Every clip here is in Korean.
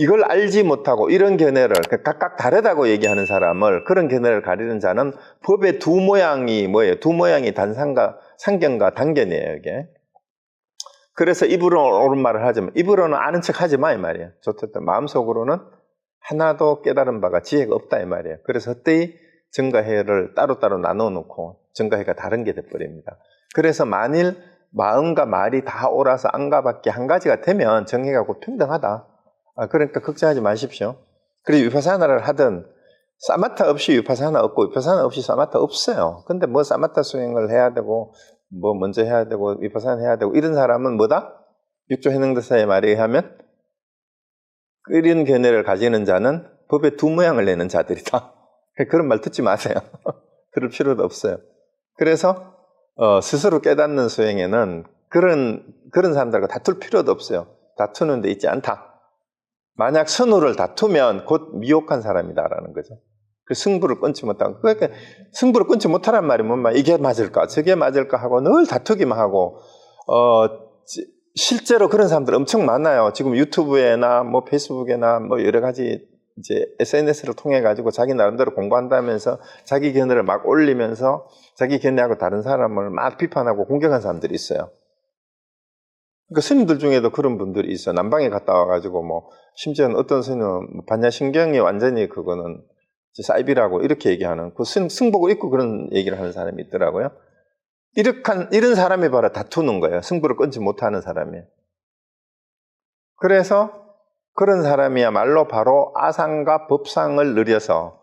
이걸 알지 못하고 이런 견해를 각각 다르다고 얘기하는 사람을, 그런 견해를 가리는 자는 법의 두 모양이 뭐예요? 두 모양이 단상과 상견과 단견이에요, 이게. 그래서 입으로는 옳은 말을 하지만 입으로는 아는 척 하지 마, 이 말이에요. 좋다. 마음속으로는 하나도 깨달은 바가 지혜가 없다, 이 말이에요. 그래서 헛되이 정가해를 따로따로 나눠 놓고 정가해가 다른 게 돼버립니다. 그래서 만일 마음과 말이 다 옳아서 안가밖에 한 가지가 되면 정해가 곧 평등하다. 그러니까 걱정하지 마십시오. 그리고 위파사나를 하든 사마타 없이 위파사나 없고 위파사나 없이 사마타 없어요. 근데 뭐 사마타 수행을 해야 되고 뭐 먼저 해야 되고 위파사나 해야 되고 이런 사람은 뭐다? 육조 해능대사의 말에 의하면 이런 견해를 가지는 자는 법의 두 모양을 내는 자들이다. 그런 말 듣지 마세요. 들을 필요도 없어요. 그래서 스스로 깨닫는 수행에는 그런 사람들과 다툴 필요도 없어요. 다투는 데 있지 않다. 만약 선우를 다투면 곧 미혹한 사람이다라는 거죠. 그 승부를 끊지 못하고, 그러니까 승부를 끊지 못하란 말이 뭔 말? 이게 맞을까 저게 맞을까 하고 늘 다투기만 하고, 실제로 그런 사람들 엄청 많아요. 지금 유튜브에나 뭐 페이스북에나 뭐 여러 가지 이제 SNS를 통해 가지고 자기 나름대로 공부한다면서 자기 견해를 막 올리면서 자기 견해하고 다른 사람을 막 비판하고 공격한 사람들이 있어요. 그러니까 스님들 중에도 그런 분들이 있어요. 남방에 갔다 와가지고 뭐 심지어는 어떤 스님은 반야신경이 완전히 그거는 사이비라고 이렇게 얘기하는, 그 승복을 입고 그런 얘기를 하는 사람이 있더라고요. 이런 사람이 바로 다투는 거예요. 승부를 끊지 못하는 사람이. 그래서 그런 사람이야말로 바로 아상과 법상을 느려서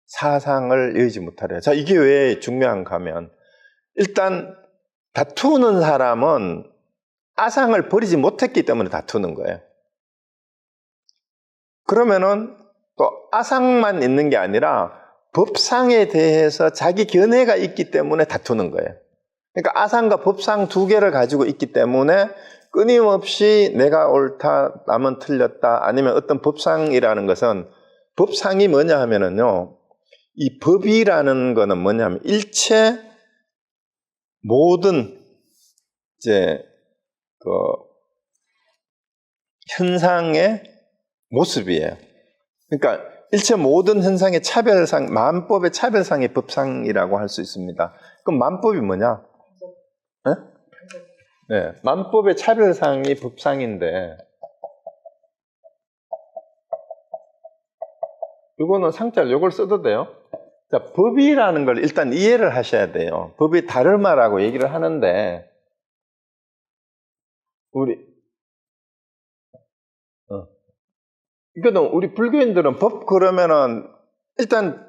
사상을 여의지 못하래요. 자, 이게 왜 중요한가 하면, 일단 다투는 사람은 아상을 버리지 못했기 때문에 다투는 거예요. 그러면은 또 아상만 있는 게 아니라 법상에 대해서 자기 견해가 있기 때문에 다투는 거예요. 그러니까 아상과 법상 두 개를 가지고 있기 때문에 끊임없이 내가 옳다, 남은 틀렸다, 아니면 어떤 법상이라는 것은, 법상이 뭐냐 하면은요, 이 법이라는 거는 뭐냐면 일체 모든 이제 그 현상의 모습이에요. 그러니까 일체 모든 현상의 차별상, 만법의 차별상의 법상이라고 할 수 있습니다. 그럼 만법이 뭐냐? 네? 네, 만법의 차별상이 법상인데, 이거는 상자를 이걸 써도 돼요. 자, 법이라는 걸 일단 이해를 하셔야 돼요. 법이 다르마라고 얘기를 하는데, 그러니까 우리 불교인들은 법 그러면은 일단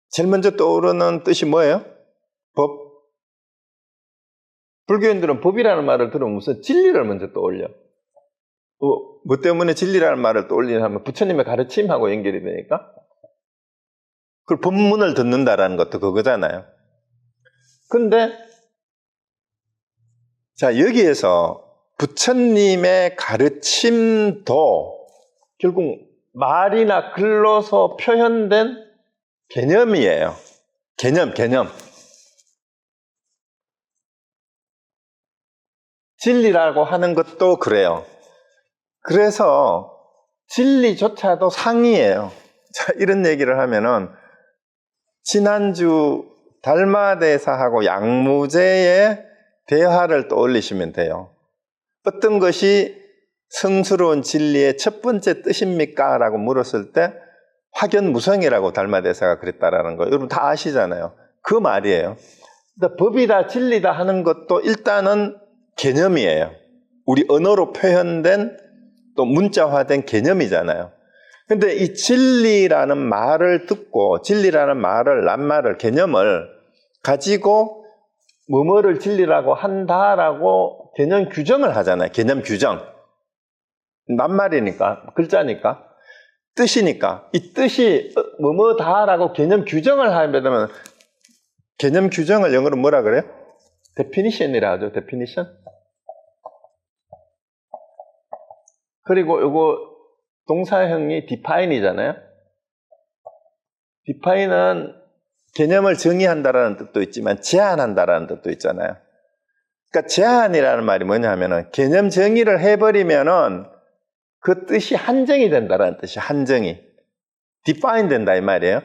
제일 먼저 떠오르는 뜻이 뭐예요? 법. 불교인들은 법이라는 말을 들으면 무슨 진리를 먼저 떠올려. 뭐 때문에 진리라는 말을 떠올리냐 하면 부처님의 가르침하고 연결이 되니까. 그 법문을 듣는다라는 것도 그거잖아요. 근데 자, 여기에서 부처님의 가르침도 결국 말이나 글로서 표현된 개념이에요. 개념. 진리라고 하는 것도 그래요. 그래서 진리조차도 상이에요. 자, 이런 얘기를 하면은 지난주 달마대사하고 양무제의 대화를 떠올리시면 돼요. 어떤 것이 성스러운 진리의 첫 번째 뜻입니까? 라고 물었을 때 확연무성이라고 달마대사가 그랬다라는 거 여러분 다 아시잖아요. 그 말이에요. 법이다 진리다 하는 것도 일단은 개념이에요. 우리 언어로 표현된 또 문자화된 개념이잖아요. 근데 이 진리라는 말을 듣고 진리라는 말을, 낱말을, 개념을 가지고 뭐뭐를 진리라고 한다라고 개념 규정을 하잖아요. 개념 규정. 낱말이니까, 글자니까, 뜻이니까. 이 뜻이 뭐뭐다라고 개념 규정을 하게 되면 개념 규정을 영어로 뭐라 그래요? definition이라 하죠. definition. 그리고 이거 동사형이 define이잖아요. define은 개념을 정의한다라는 뜻도 있지만 제한한다라는 뜻도 있잖아요. 그러니까 제한이라는 말이 뭐냐 하면은 개념 정의를 해버리면은 그 뜻이 한정이 된다라는 뜻이 한정이. define 된다 이 말이에요.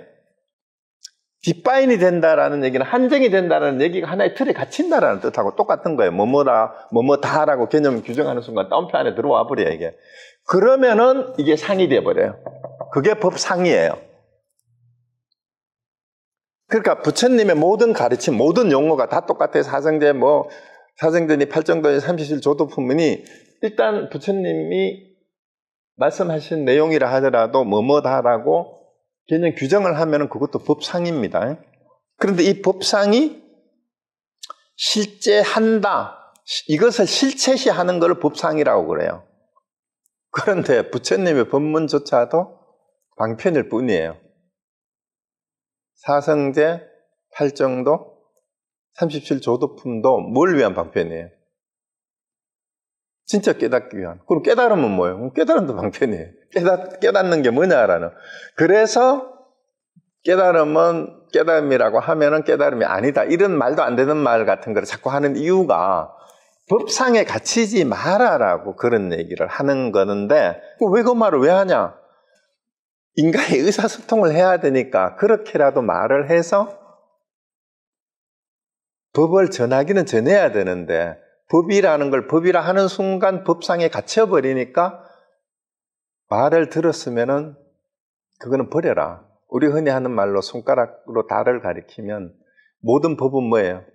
define이 된다라는 얘기는 한정이 된다는 얘기가 하나의 틀에 갇힌다라는 뜻하고 똑같은 거예요. 뭐뭐다, 뭐뭐다라고 개념 규정하는 순간 따옴표 안에 들어와 버려요, 이게. 그러면은 이게 상이 돼버려요. 그게 법상이에요. 그러니까 부처님의 모든 가르침, 모든 용어가 다 똑같아요. 사성제, 사성제니 팔정도니 삼십칠 조도품문이 일단 부처님이 말씀하신 내용이라 하더라도 뭐뭐다라고 개념 규정을 하면은 그것도 법상입니다. 그런데 이 법상이 실제 한다, 이것을 실체시하는 걸 법상이라고 그래요. 그런데 부처님의 법문조차도 방편일 뿐이에요. 사성제, 팔정도, 37조도품도 뭘 위한 방편이에요? 진짜 깨닫기 위한. 그럼 깨달으면 뭐예요? 깨달음도 방편이에요. 깨닫는 게 뭐냐라는. 그래서 깨달음이라고 하면은 깨달음이 아니다. 이런 말도 안 되는 말 같은 걸 자꾸 하는 이유가 법상에 갇히지 마라라고 그런 얘기를 하는 거는데 왜 그 말을 왜 하냐? 인간이 의사소통을 해야 되니까 그렇게라도 말을 해서 법을 전하기는 전해야 되는데 법이라는 걸 법이라 하는 순간 법상에 갇혀버리니까 말을 들었으면은 그거는 버려라. 우리 흔히 하는 말로 손가락으로 달을 가리키면 모든 법은 뭐예요?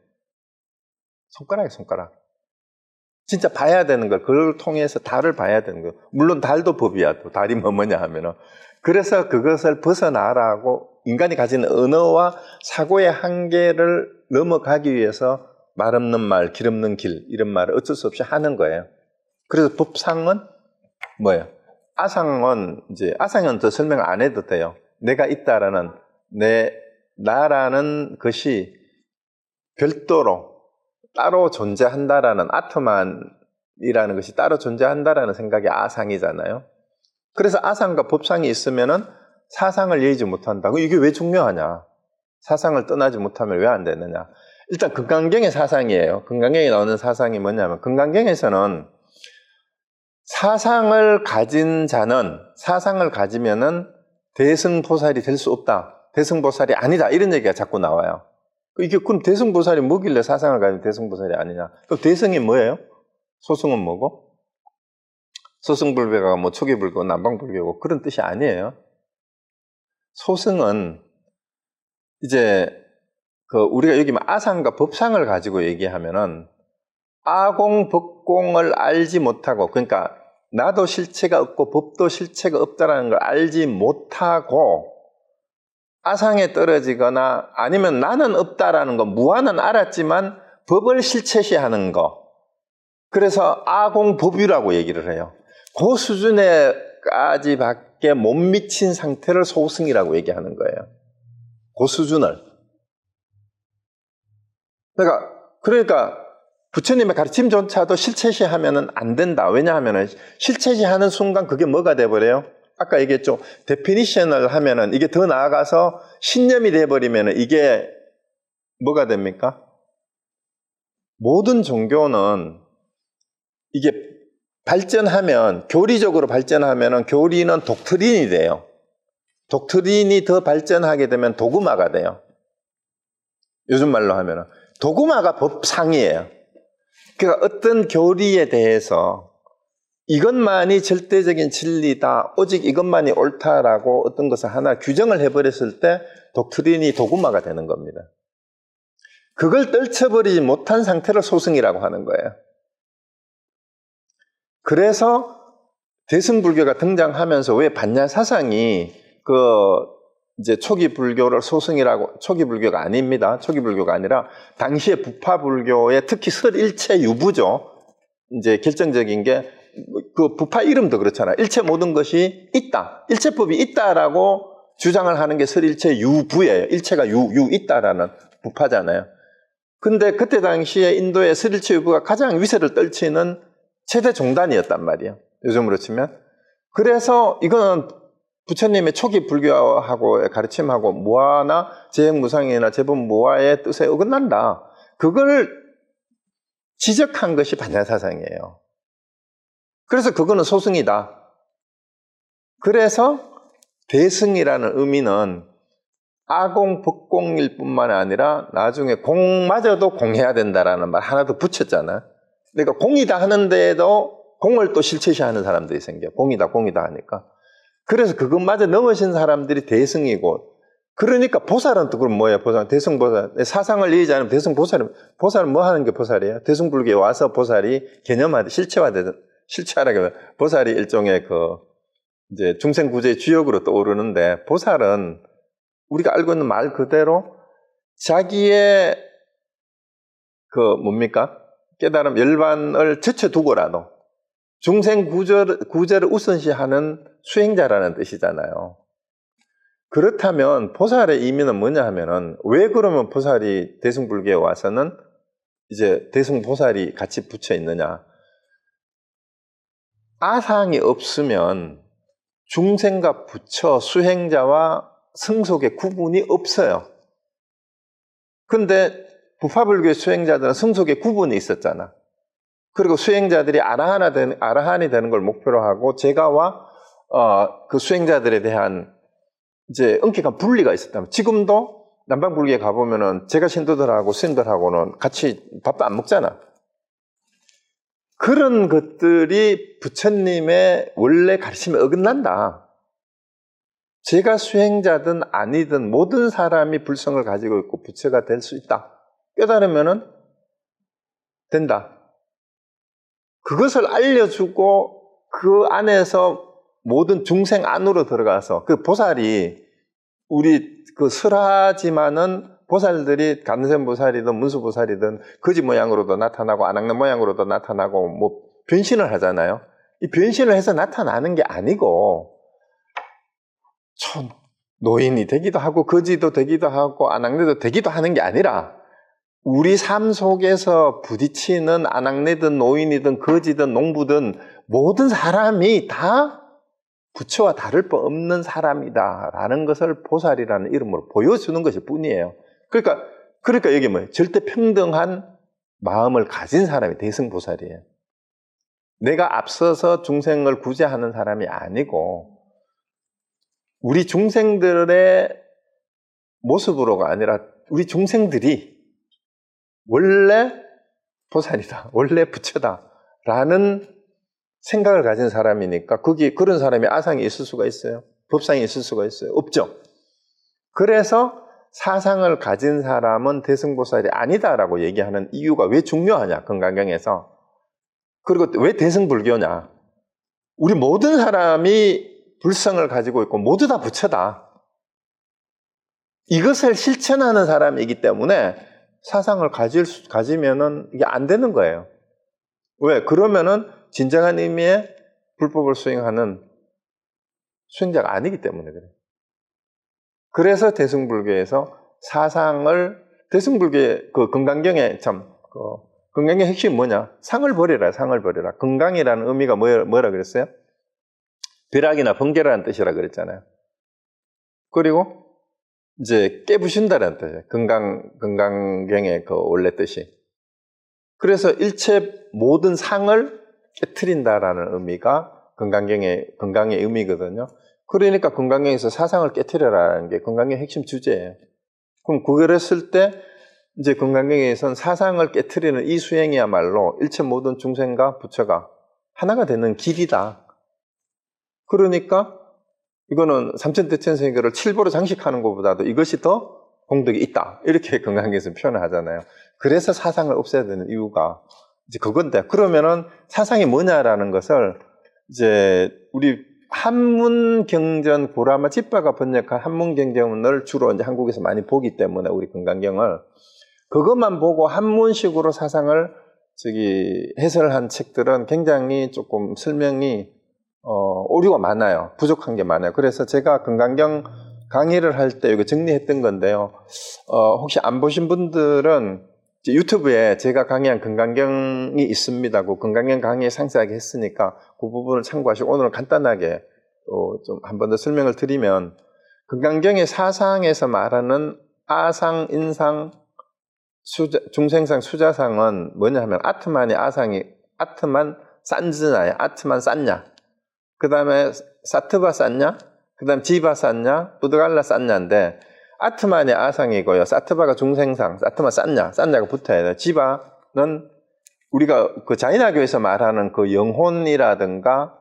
손가락이에요, 손가락. 진짜 봐야 되는 걸, 그걸 통해서 달을 봐야 되는 거예요. 물론 달도 법이야. 또 달이 뭐냐 하면은. 그래서 그것을 벗어나라고 인간이 가진 언어와 사고의 한계를 넘어가기 위해서 말 없는 말, 길 없는 길, 이런 말을 어쩔 수 없이 하는 거예요. 그래서 법상은 뭐예요? 아상은 더 설명을 안 해도 돼요. 내가 있다라는, 나라는 것이 별도로 따로 존재한다라는, 아토만이라는 것이 따로 존재한다라는 생각이 아상이잖아요. 그래서 아상과 법상이 있으면은 사상을 예의지 못한다고. 이게 왜 중요하냐? 사상을 떠나지 못하면 왜 안 되느냐? 일단 금강경의 사상이에요. 금강경에 나오는 사상이 뭐냐면 금강경에서는 사상을 가진 자는 사상을 가지면은 대승보살이 될 수 없다. 대승보살이 아니다. 이런 얘기가 자꾸 나와요. 이게 그럼 대승보살이 뭐길래 사상을 가지면 대승보살이 아니냐? 그럼 대승이 뭐예요? 소승은 뭐고? 소승불배가 초기불교, 남방불교고 그런 뜻이 아니에요. 소승은 이제 우리가 여기 아상과 법상을 가지고 얘기하면은 아공, 법공을 알지 못하고, 그러니까 나도 실체가 없고 법도 실체가 없다라는 걸 알지 못하고 아상에 떨어지거나 아니면 나는 없다라는 거, 무아는 알았지만 법을 실체시하는 거. 그래서 아공법유라고 얘기를 해요. 그 수준에까지밖에 못 미친 상태를 소승이라고 얘기하는 거예요. 그 수준을. 그러니까 부처님의 가르침조차도 실체시하면은 안 된다. 왜냐하면은 실체시하는 순간 그게 뭐가 돼버려요? 아까 얘기했죠. 데피니션을 하면은 이게 더 나아가서 신념이 돼버리면은 이게 뭐가 됩니까? 모든 종교는 이게 발전하면, 교리적으로 발전하면은 교리는 독트린이 돼요. 독트린이 더 발전하게 되면 도그마가 돼요. 요즘 말로 하면은. 도그마가 법상이에요. 그러니까 어떤 교리에 대해서 이것만이 절대적인 진리다, 오직 이것만이 옳다라고 어떤 것을 하나 규정을 해버렸을 때 독트린이 도그마가 되는 겁니다. 그걸 떨쳐버리지 못한 상태를 소승이라고 하는 거예요. 그래서 대승불교가 등장하면서 왜 반야사상이 이제 초기 불교를 소승이라고, 초기 불교가 아닙니다. 초기 불교가 아니라 당시에 부파 불교의 특히 설일체 유부죠. 이제 결정적인 게 부파 이름도 그렇잖아요. 일체 모든 것이 있다. 일체법이 있다라고 주장을 하는 게 설일체 유부예요. 일체가 있다라는 부파잖아요. 근데 그때 당시에 인도의 설일체 유부가 가장 위세를 떨치는 최대 종단이었단 말이에요. 요즘으로 치면. 그래서 이거는 부처님의 초기 불교하고의 가르침하고 무아나 재행무상이나 재본무아의 뜻에 어긋난다. 그걸 지적한 것이 반야사상이에요. 그래서 그거는 소승이다. 그래서 대승이라는 의미는 아공, 법공일 뿐만 아니라 나중에 공마저도 공해야 된다라는 말 하나 더 붙였잖아. 그러니까 공이다 하는데도 공을 또 실체시하는 사람들이 생겨. 공이다 하니까. 그래서 그것마저 넘으신 사람들이 대승이고, 그러니까 보살은 또 그럼 뭐예요? 보살, 대승보살. 사상을 이해하지 않으면 보살은 뭐 하는 게 보살이에요? 대승불교에 와서 보살이 개념화돼, 실체화라기보다 보살이 일종의 이제 중생구제의 주역으로 떠오르는데, 보살은 우리가 알고 있는 말 그대로 자기의 뭡니까? 깨달음, 열반을 제쳐두고라도 중생 구제를 우선시하는 수행자라는 뜻이잖아요. 그렇다면 보살의 의미는 뭐냐 하면은, 왜 그러면 보살이 대승불교에 와서는 이제 대승보살이 같이 붙여 있느냐? 아상이 없으면 중생과 부처, 수행자와 성속의 구분이 없어요. 근데 부파불교의 수행자들은 성속의 구분이 있었잖아. 그리고 수행자들이 아라한이 되는 걸 목표로 하고 제가와 그 수행자들에 대한 이제 엄격한 분리가 있었다면, 지금도 남방불교에 가보면은 제가 신도들하고 스님들하고는 같이 밥도 안 먹잖아. 그런 것들이 부처님의 원래 가르침에 어긋난다. 제가 수행자든 아니든 모든 사람이 불성을 가지고 있고 부처가 될 수 있다. 깨달으면은 된다. 그것을 알려주고 그 안에서 모든 중생 안으로 들어가서, 그 보살이 우리 설하지만은 보살들이 간센보살이든 문수보살이든 거지 모양으로도 나타나고 아낙네 모양으로도 나타나고 뭐 변신을 하잖아요. 이 변신을 해서 나타나는 게 아니고 노인이 되기도 하고 거지도 되기도 하고 아낙네도 되기도 하는 게 아니라, 우리 삶 속에서 부딪히는 아낙네든 노인이든 거지든 농부든 모든 사람이 다 부처와 다를 바 없는 사람이다라는 것을 보살이라는 이름으로 보여주는 것일 뿐이에요. 그러니까 여기 뭐예요? 절대 평등한 마음을 가진 사람이 대승보살이에요. 내가 앞서서 중생을 구제하는 사람이 아니고 우리 중생들의 모습으로가 아니라 우리 중생들이 원래 보살이다, 원래 부처다라는 생각을 가진 사람이니까 그런 사람이 아상이 있을 수가 있어요? 법상이 있을 수가 있어요? 없죠. 그래서 사상을 가진 사람은 대승보살이 아니다라고 얘기하는 이유가 왜 중요하냐, 금강경에서. 그리고 왜 대승불교냐. 우리 모든 사람이 불성을 가지고 있고 모두 다 부처다. 이것을 실천하는 사람이기 때문에 사상을 가지면은 이게 안 되는 거예요. 왜? 그러면은 진정한 의미의 불법을 수행하는 수행자가 아니기 때문에 그래요. 그래서 대승불교에서 대승불교의 금강경의 금강경의 핵심이 뭐냐? 상을 버리라, 상을 버리라. 금강이라는 의미가 뭐라 그랬어요? 벼락이나 번개라는 뜻이라 그랬잖아요. 그리고 이제 깨부신다라는 뜻이에요. 금강경의 원래 뜻이. 그래서 일체 모든 상을 깨트린다라는 의미가 금강의 의미거든요. 그러니까 금강경에서 사상을 깨트려라는 게 금강경의 핵심 주제예요. 그럼 그걸 했을 때 이제 금강경에서는 사상을 깨트리는 이 수행이야말로 일체 모든 중생과 부처가 하나가 되는 길이다. 그러니까 이거는 삼천대천세계를 칠보로 장식하는 것보다도 이것이 더 공덕이 있다. 이렇게 금강경에서 표현을 하잖아요. 그래서 사상을 없애야 되는 이유가 이제 그건데, 그러면은 사상이 뭐냐라는 것을 이제 우리 한문경전 고라마 집바가 번역한 한문경전을 주로 이제 한국에서 많이 보기 때문에 우리 금강경을 그것만 보고 한문식으로 사상을 해설한 책들은 굉장히 조금 설명이 오류가 많아요. 부족한 게 많아요. 그래서 제가 금강경 강의를 할 때 이거 정리했던 건데요. 혹시 안 보신 분들은 유튜브에 제가 강의한 금강경이 있습니다. 그 금강경 강의에 상세하게 했으니까 그 부분을 참고하시고, 오늘은 간단하게 좀 한 번 더 설명을 드리면, 금강경의 사상에서 말하는 아상, 인상, 중생상, 수자상은 뭐냐 하면 아트만 산즈나예요. 아트만 쌌냐. 그 다음에 사트바 쌌냐, 그 다음에 지바 쌌냐, 부드갈라 쌌냐인데, 아트만이 아상이고요. 사트바가 중생상, 사트마 쌌냐가 붙어야 돼요. 지바는 우리가 그 자인화교에서 말하는 그 영혼이라든가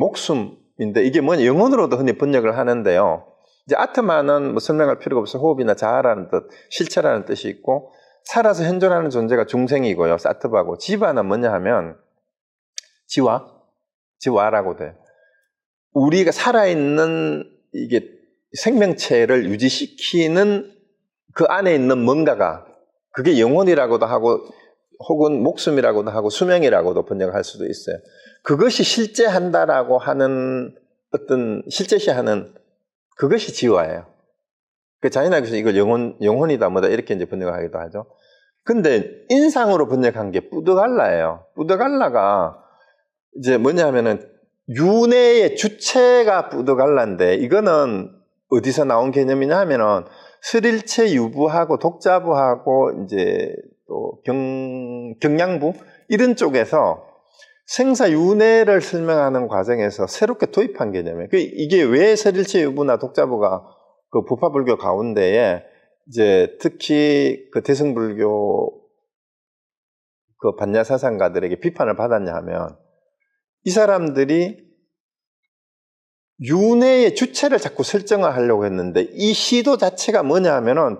목숨인데, 이게 뭐냐, 영혼으로도 흔히 번역을 하는데요. 이제 아트마는 뭐 설명할 필요가 없어. 호흡이나 자아라는 뜻, 실체라는 뜻이 있고, 살아서 현존하는 존재가 중생이고요. 사트바고. 지바는 뭐냐 하면, 지와라고 돼. 우리가 살아있는 이게 생명체를 유지시키는 그 안에 있는 뭔가가, 그게 영혼이라고도 하고, 혹은 목숨이라고도 하고, 수명이라고도 번역할 수도 있어요. 그것이 실제한다라고 하는 어떤, 실제시하는 그것이 지와예요. 그 자인학에서 이걸 영혼이다 뭐다 이렇게 이제 번역을 하기도 하죠. 근데 인상으로 번역한 게 뿌드갈라예요. 뿌드갈라가 이제 뭐냐면은 윤회의 주체가 뿌드갈라인데, 이거는 어디서 나온 개념이냐 하면은 설일체 유부하고 독자부하고 이제 또 경양부 이런 쪽에서 생사윤회를 설명하는 과정에서 새롭게 도입한 개념이에요. 이게 왜 설일체 유부나 독자부가 그 부파불교 가운데에 이제 특히 그 대승불교 그 반야사상가들에게 비판을 받았냐 하면, 이 사람들이 윤회의 주체를 자꾸 설정을 하려고 했는데, 이 시도 자체가 뭐냐 하면은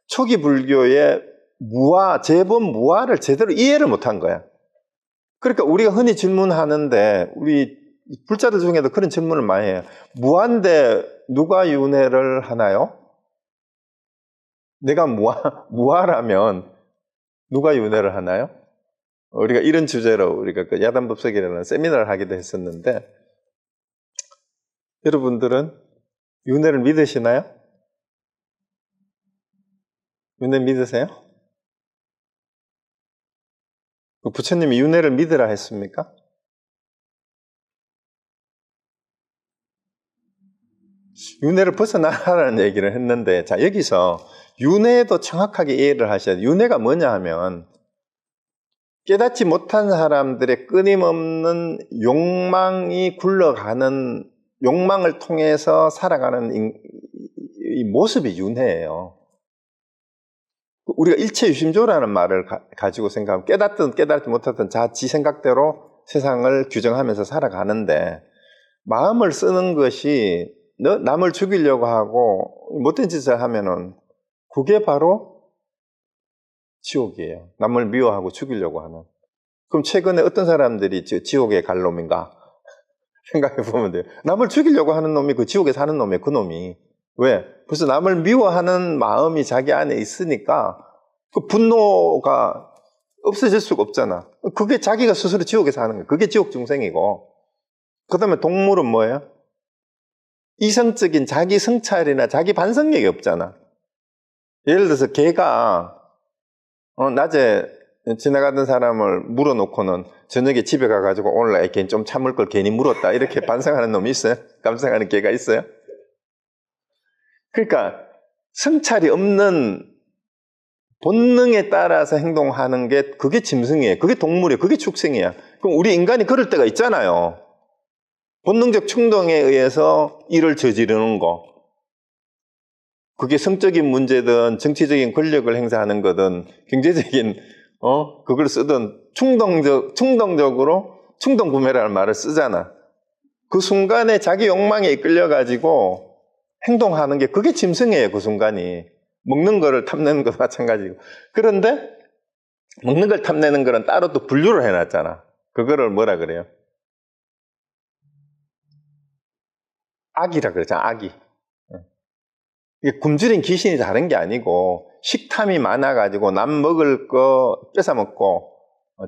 초기 불교의 재본 무아를 제대로 이해를 못한 거야. 그러니까 우리가 흔히 질문하는데, 우리 불자들 중에도 그런 질문을 많이 해요. 무아인데 누가 윤회를 하나요? 내가 무아라면 누가 윤회를 하나요? 우리가 이런 주제로 우리가 그 야단법석이라는 세미나를 하기도 했었는데, 여러분들은 윤회를 믿으시나요? 윤회 믿으세요? 부처님이 윤회를 믿으라 했습니까? 윤회를 벗어나라는 얘기를 했는데, 자, 여기서 윤회도 정확하게 이해를 하셔야 돼요. 윤회가 뭐냐 하면, 깨닫지 못한 사람들의 끊임없는 욕망이 굴러가는, 욕망을 통해서 살아가는 이 모습이 윤회예요. 우리가 일체유심조라는 말을 가지고 생각하면, 깨닫든 깨닫지 못하든 지 생각대로 세상을 규정하면서 살아가는데, 마음을 쓰는 것이 남을 죽이려고 하고 못된 짓을 하면은 그게 바로 지옥이에요. 남을 미워하고 죽이려고 하는. 그럼 최근에 어떤 사람들이 지옥에 갈 놈인가 생각해 보면 돼요. 남을 죽이려고 하는 놈이 그 지옥에 사는 놈이에요. 그 놈이. 왜? 벌써 남을 미워하는 마음이 자기 안에 있으니까 그 분노가 없어질 수가 없잖아. 그게 자기가 스스로 지옥에 사는 거예요. 그게 지옥 중생이고. 그 다음에 동물은 뭐예요? 이성적인 자기 성찰이나 자기 반성력이 없잖아. 예를 들어서 개가 낮에 지나가던 사람을 물어놓고는 저녁에 집에 가가지고 오늘 걔 좀 참을 걸 괜히 물었다 이렇게 반성하는 놈이 있어요? 감성하는 개가 있어요? 그러니까 성찰이 없는 본능에 따라서 행동하는 게 그게 짐승이에요. 그게 동물이에요. 그게 축생이에요. 그럼 우리 인간이 그럴 때가 있잖아요. 본능적 충동에 의해서 일을 저지르는 거. 그게 성적인 문제든 정치적인 권력을 행사하는 거든 경제적인 그걸 쓰든 충동적으로 충동 구매라는 말을 쓰잖아. 그 순간에 자기 욕망에 이끌려 가지고 행동하는 게 그게 짐승이에요. 그 순간이. 먹는 거를 탐내는 것도 마찬가지고. 그런데 먹는 걸 탐내는 거는 따로 또 분류를 해놨잖아. 그거를 뭐라 그래요? 악이라 그러잖아. 악이. 이게 굶주린 귀신이 다른 게 아니고 식탐이 많아가지고 남 먹을 거 뺏어먹고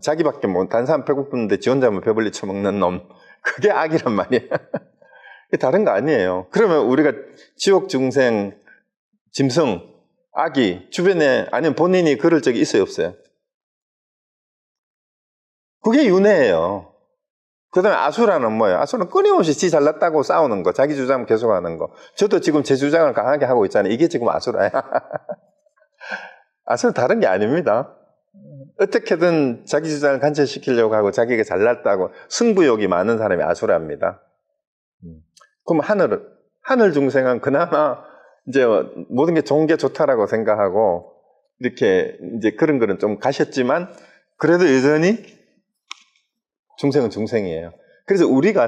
자기밖에 다른 사람 배고픈데 지 혼자만 배불리 쳐먹는 놈. 그게 악이란 말이야. 다른 거 아니에요. 그러면 우리가 지옥 중생, 짐승, 악이 주변에 아니면 본인이 그럴 적이 있어요, 없어요? 그게 윤회예요. 그 다음에 아수라는 뭐예요? 아수라는 끊임없이 지 잘났다고 싸우는 거, 자기 주장 계속하는 거. 저도 지금 제 주장을 강하게 하고 있잖아요. 이게 지금 아수라예요. 아수라는 다른 게 아닙니다. 어떻게든 자기 주장을 관철시키려고 하고 자기가 잘났다고 승부욕이 많은 사람이 아수라입니다. 그럼 하늘 중생은 그나마 이제 모든 게 좋은 게 좋다라고 생각하고 이렇게 이제 그런 거는 좀 가셨지만 그래도 여전히 중생은 중생이에요. 그래서 우리가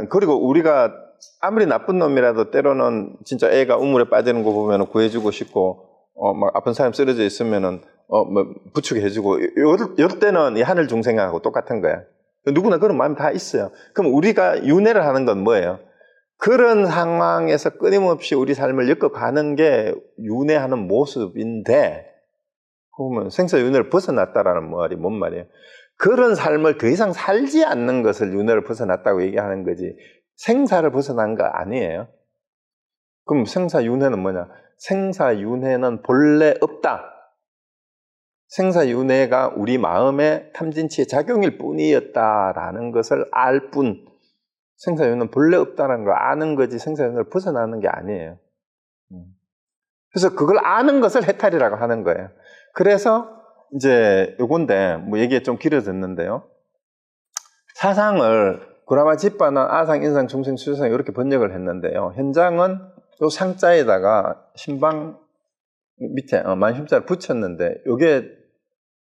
그리고 우리가 아무리 나쁜 놈이라도 때로는 진짜 애가 우물에 빠지는 거 보면 구해주고 싶고, 막 아픈 사람 쓰러져 있으면은, 뭐 부축해 주고, 요 때는 이 하늘 중생하고 똑같은 거야. 누구나 그런 마음 다 있어요. 그럼 우리가 윤회를 하는 건 뭐예요? 그런 상황에서 끊임없이 우리 삶을 엮어가는 게 윤회하는 모습인데, 그러면 생사윤회를 벗어났다라는 말이 뭔 말이에요? 그런 삶을 더 이상 살지 않는 것을 윤회를 벗어났다고 얘기하는 거지, 생사를 벗어난 거 아니에요. 그럼 생사윤회는 뭐냐? 생사윤회는 본래 없다. 생사윤회가 우리 마음의 탐진치의 작용일 뿐이었다라는 것을 알 뿐, 생사윤회는 본래 없다는 걸 아는 거지 생사윤회를 벗어나는 게 아니에요. 그래서 그걸 아는 것을 해탈이라고 하는 거예요. 그래서 이제 요건데, 뭐 얘기가 좀 길어졌는데요. 사상을 구라마집바는 아상, 인상, 중생, 수상 이렇게 번역을 했는데요. 현장은 요 상자에다가 신방 밑에 만심자를 붙였는데 요게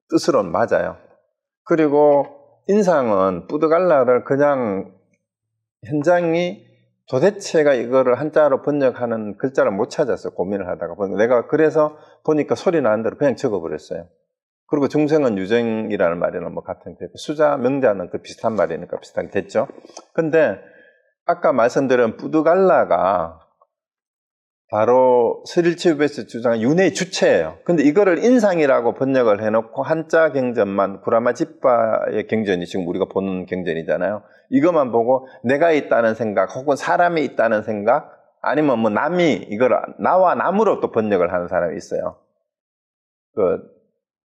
뜻으로는 맞아요. 그리고 인상은 뿌드갈라를 그냥 현장이 도대체가 이거를 한자로 번역하는 글자를 못 찾았어요. 고민을 하다가. 내가 그래서 보니까 소리 나는 대로 그냥 적어버렸어요. 그리고 중생은 유정이라는 말이나 뭐 같은 게 수자, 명자는 그 비슷한 말이니까 비슷하게 됐죠. 근데 아까 말씀드린 뿌드갈라가 바로 스릴치브에서 주장한 윤회의 주체예요. 근데 이거를 인상이라고 번역을 해놓고 한자 경전만, 구라마집바의 경전이 지금 우리가 보는 경전이잖아요. 이것만 보고 내가 있다는 생각, 혹은 사람이 있다는 생각, 아니면 뭐 남이 이걸 나와 남으로 또 번역을 하는 사람이 있어요.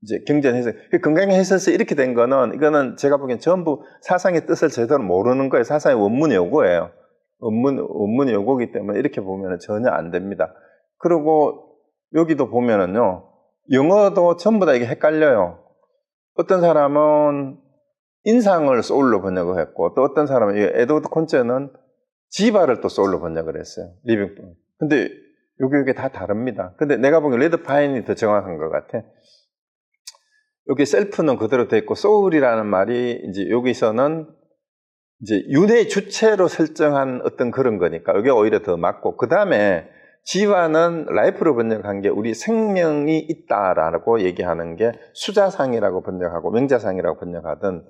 이제 경전 해석, 건강의 해석에서 이렇게 된 거는, 이거는 제가 보기엔 전부 사상의 뜻을 제대로 모르는 거예요. 사상의 원문의 요구예요. 원문의 요구이기 때문에 이렇게 보면 전혀 안 됩니다. 그리고 여기도 보면은요, 영어도 전부 다 이게 헷갈려요. 어떤 사람은 인상을 소울로 번역을 했고, 또 어떤 사람은 에드워드 콘체는 지바를 또 소울로 번역을 했어요. 리빙턴. 근데 요게 다 다릅니다. 근데 내가 보기엔 레드 파인이 더 정확한 것 같아. 여기 셀프는 그대로 돼 있고, 소울이라는 말이 이제 여기서는 이제 윤회의 주체로 설정한 어떤 그런 거니까 이게 오히려 더 맞고, 그 다음에 지와는 라이프로 번역한 게 우리 생명이 있다라고 얘기하는 게 수자상이라고 번역하고 명자상이라고 번역하든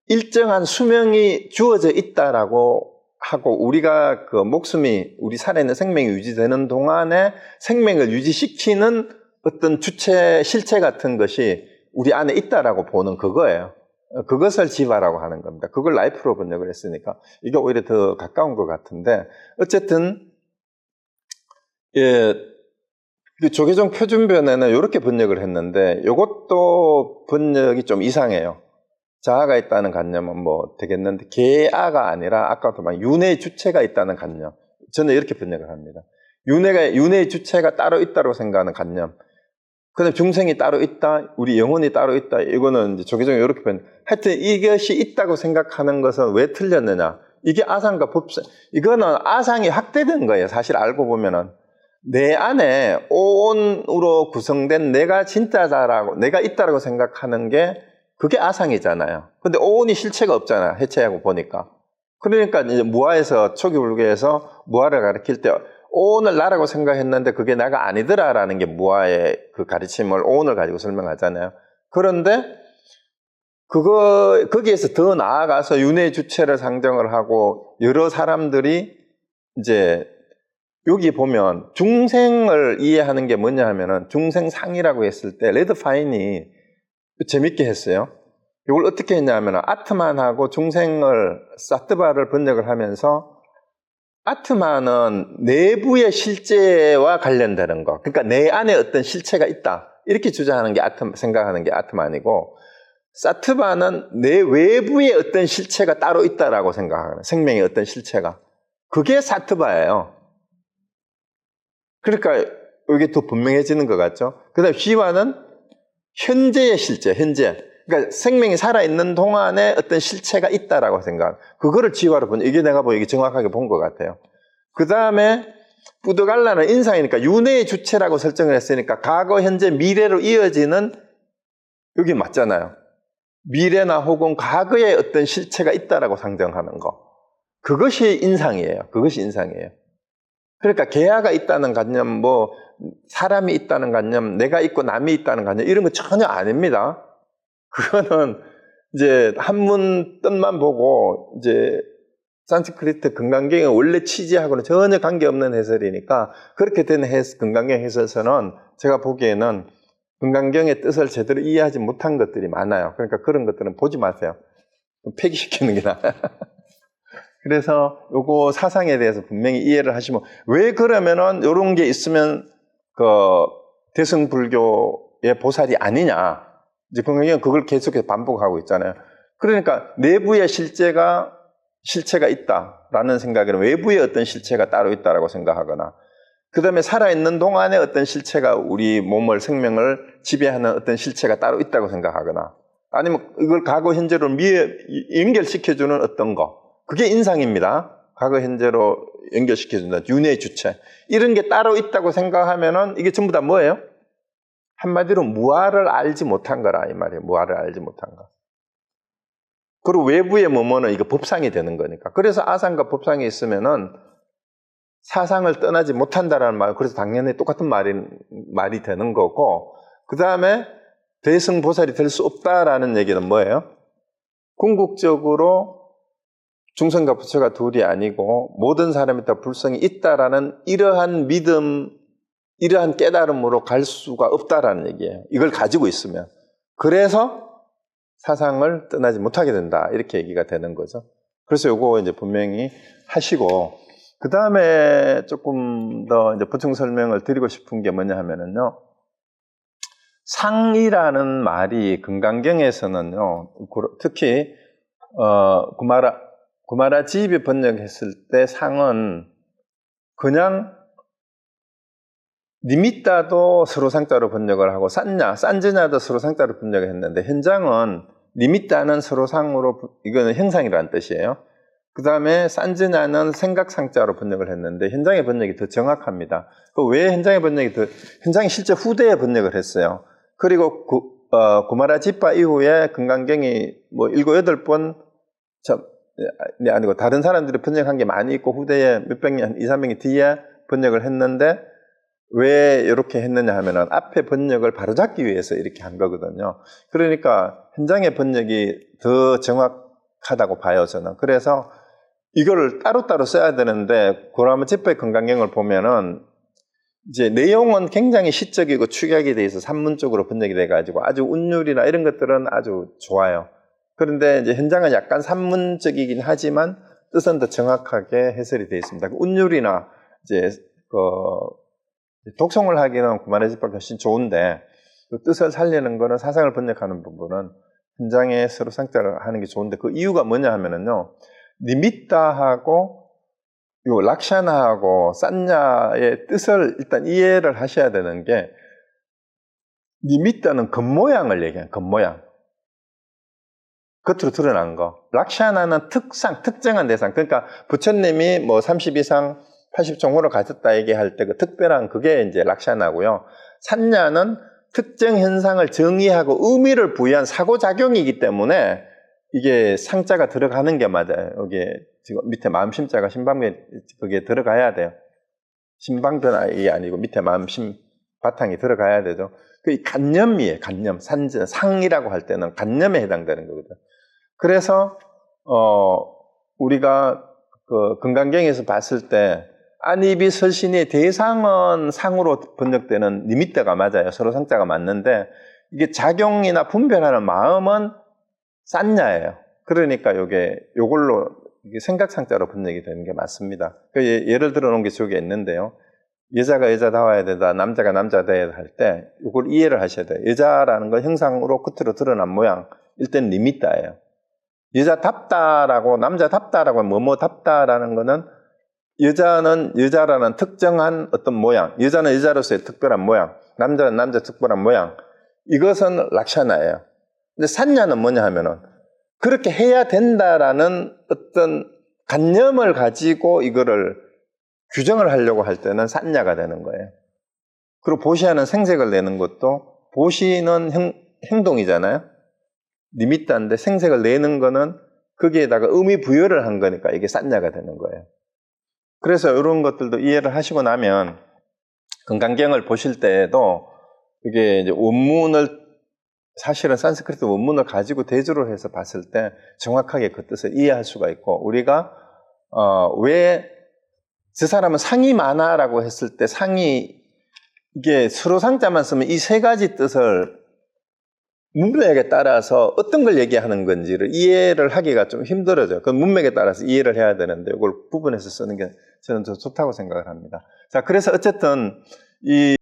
일정한 수명이 주어져 있다라고 하고, 우리가 그 목숨이 우리 살아있는 생명이 유지되는 동안에 생명을 유지시키는 어떤 주체, 실체 같은 것이 우리 안에 있다라고 보는 그거예요. 그것을 지바라고 하는 겁니다. 그걸 라이프로 번역을 했으니까 이게 오히려 더 가까운 것 같은데, 어쨌든 그 조계종 표준변에는 이렇게 번역을 했는데 이것도 번역이 좀 이상해요. 자아가 있다는 관념은 뭐 되겠는데 개아가 아니라 아까도 막 윤회의 주체가 있다는 관념. 저는 이렇게 번역을 합니다. 윤회의 주체가 따로 있다고 생각하는 관념. 그다음 중생이 따로 있다, 우리 영혼이 따로 있다. 이거는 이제 조계종이 이렇게 하여튼 이것이 있다고 생각하는 것은 왜 틀렸느냐? 이게 아상과 법상, 이거는 아상이 확대된 거예요. 사실 알고 보면은 내 안에 오온으로 구성된 내가 진짜다라고, 내가 있다라고 생각하는 게 그게 아상이잖아요. 근데 오온이 실체가 없잖아요. 해체하고 보니까. 그러니까 이제 무아에서, 초기 불교에서 무아를 가르칠 때 오온을 나라고 생각했는데 그게 나가 아니더라라는 게 무아의 그 가르침을 오온을 가지고 설명하잖아요. 그런데 거기에서 더 나아가서 윤회의 주체를 상정을 하고 여러 사람들이 이제 여기 보면 중생을 이해하는 게 뭐냐 하면은 중생상이라고 했을 때 레드 파인이 재밌게 했어요. 이걸 어떻게 했냐면은 아트만하고 중생을 사트바를 번역을 하면서 아트만은 내부의 실제와 관련되는 거. 그러니까 내 안에 어떤 실체가 있다. 이렇게 주장하는 게 생각하는 게 아트만이고, 사트바는 내 외부의 어떤 실체가 따로 있다라고 생각하는, 생명의 어떤 실체가. 그게 사트바예요. 그러니까 이게 더 분명해지는 것 같죠? 그 다음에 시와는 현재의 실체, 현재. 그러니까 생명이 살아있는 동안에 어떤 실체가 있다라고 생각. 그거를 지화로 이게 내가 이게 정확하게 본 것 같아요. 그 다음에 뿌드갈라는 인상이니까 윤회의 주체라고 설정을 했으니까 과거, 현재, 미래로 이어지는 여기 맞잖아요. 미래나 혹은 과거에 어떤 실체가 있다라고 상정하는 거. 그것이 인상이에요. 그것이 인상이에요. 그러니까 개화가 있다는 관념, 뭐 사람이 있다는 관념, 내가 있고 남이 있다는 관념 이런 거 전혀 아닙니다. 그거는 이제 한문 뜻만 보고 이제 산스크리트 금강경의 원래 취지하고는 전혀 관계없는 해설이니까 그렇게 된 금강경 해설서는 제가 보기에는 금강경의 뜻을 제대로 이해하지 못한 것들이 많아요. 그러니까 그런 것들은 보지 마세요. 폐기시키는 게 나아요. 그래서 요거 사상에 대해서 분명히 이해를 하시면 왜 그러면은 요런 게 있으면 그 대승불교의 보살이 아니냐. 이제 금강경은 그걸 계속해서 반복하고 있잖아요. 그러니까 내부의 실체가 있다라는 생각에는 외부의 어떤 실체가 따로 있다라고 생각하거나 그 다음에 살아있는 동안에 어떤 실체가 우리 몸을, 생명을 지배하는 어떤 실체가 따로 있다고 생각하거나 아니면 이걸 과거, 현재로 연결시켜주는 어떤 거. 그게 인상입니다. 과거, 현재로 연결시켜준다. 윤회의 주체. 이런 게 따로 있다고 생각하면은 이게 전부 다 뭐예요? 한마디로 무아를 알지 못한 거라 이 말이에요. 무아를 알지 못한 거. 그리고 외부에 머무는 이거 법상이 되는 거니까. 그래서 아상과 법상이 있으면은 사상을 떠나지 못한다라는 말, 그래서 당연히 똑같은 말이 되는 거고, 그 다음에 대승보살이 될 수 없다라는 얘기는 뭐예요? 궁극적으로 중생과 부처가 둘이 아니고 모든 사람이 다 불성이 있다라는 이러한 믿음, 이러한 깨달음으로 갈 수가 없다라는 얘기예요. 이걸 가지고 있으면. 그래서 사상을 떠나지 못하게 된다. 이렇게 얘기가 되는 거죠. 그래서 요거 이제 분명히 하시고, 그 다음에 조금 더 이제 보충 설명을 드리고 싶은 게 뭐냐 하면은요, 상이라는 말이 금강경에서는요, 특히, 구마라 지입이 번역했을 때 상은 그냥 니미따도 서로상자로 번역을 하고 산즈냐도 서로상자로 번역을 했는데 현장은 니미따는 서로상으로 이거는 형상이라는 뜻이에요. 그 다음에 산즈냐는 생각상자로 번역을 했는데 현장의 번역이 더 정확합니다. 왜 현장의 번역이 현장이 실제 후대에 번역을 했어요. 그리고 구마라 지파 이후에 금강경이 뭐 7, 8번 아니고 다른 사람들이 번역한 게 많이 있고 후대에 몇백 년, 2, 300년 뒤에 번역을 했는데 왜 이렇게 했느냐 하면은 앞에 번역을 바로잡기 위해서 이렇게 한 거거든요. 그러니까 현장의 번역이 더 정확하다고 봐요, 저는. 그래서 이거를 따로따로 써야 되는데 고라마 지파의 금강경을 보면은 이제 내용은 굉장히 시적이고 축약이 돼 있어 산문적으로 번역이 돼 가지고 아주 운율이나 이런 것들은 아주 좋아요. 그런데 이제 현장은 약간 산문적이긴 하지만 뜻은 더 정확하게 해설이 되어 있습니다. 운율이나 이제 독송을 하기는 구마라 지파가 훨씬 좋은데 그 뜻을 살리는 거는 사상을 번역하는 부분은 현장에 서로 상자를 하는 게 좋은데 그 이유가 뭐냐 하면은요, 니미따하고 요 락샤나하고 산냐의 뜻을 일단 이해를 하셔야 되는 게 니미따는 겉모양을 얘기해요. 겉모양. 겉으로 드러난 거. 락샤나는 특정한 대상. 그러니까 부처님이 뭐 30 이상 80종호를 가졌다 얘기할 때 그 특별한 그게 이제 락샤나고요. 산냐는 특정 현상을 정의하고 의미를 부여한 사고작용이기 때문에 이게 상자가 들어가는 게 맞아요. 여기 지금 밑에 마음심자가 신방변 그게 들어가야 돼요. 신방변이 아니고 밑에 마음심 바탕이 들어가야 되죠. 그 간념이에요. 간념. 상이라고 할 때는 간념에 해당되는 거거든. 그래서 우리가 그 금강경에서 봤을 때 안이비 설신의 대상은 상으로 번역되는 니미따가 맞아요. 서로 상자가 맞는데 이게 작용이나 분별하는 마음은 산냐예요. 그러니까 요걸로 생각상자로 번역이 되는 게 맞습니다. 예를 들어 놓은 게 저기 있는데요. 여자가 여자다워야 된다, 남자가 남자다워야 할 때 이걸 이해를 하셔야 돼요. 여자라는 건 형상으로 겉으로 드러난 모양, 일단 니미따예요. 여자답다라고 남자답다라고 뭐뭐답다라는 거는 여자는 여자라는 특정한 어떤 모양, 여자는 여자로서의 특별한 모양, 남자는 남자 특별한 모양, 이것은 락샤나예요. 근데 산냐는 뭐냐 하면은 그렇게 해야 된다라는 어떤 관념을 가지고 이거를 규정을 하려고 할 때는 산야가 되는 거예요. 그리고 보시하는 생색을 내는 것도 보시는 행동이잖아요. 니미tta인데 생색을 내는 거는 거기에다가 의미 부여를 한 거니까 이게 산야가 되는 거예요. 그래서 이런 것들도 이해를 하시고 나면 금강경을 보실 때에도 이게 이제 원문을 사실은 산스크리트 원문을 가지고 대조를 해서 봤을 때 정확하게 그 뜻을 이해할 수가 있고 우리가 왜 저 사람은 상이 많아라고 했을 때 상이 이게 서로 상자만 쓰면 이 세 가지 뜻을 문맥에 따라서 어떤 걸 얘기하는 건지를 이해를 하기가 좀 힘들어져요. 그 문맥에 따라서 이해를 해야 되는데 이걸 구분해서 쓰는 게 저는 더 좋다고 생각을 합니다. 자, 그래서 어쨌든 이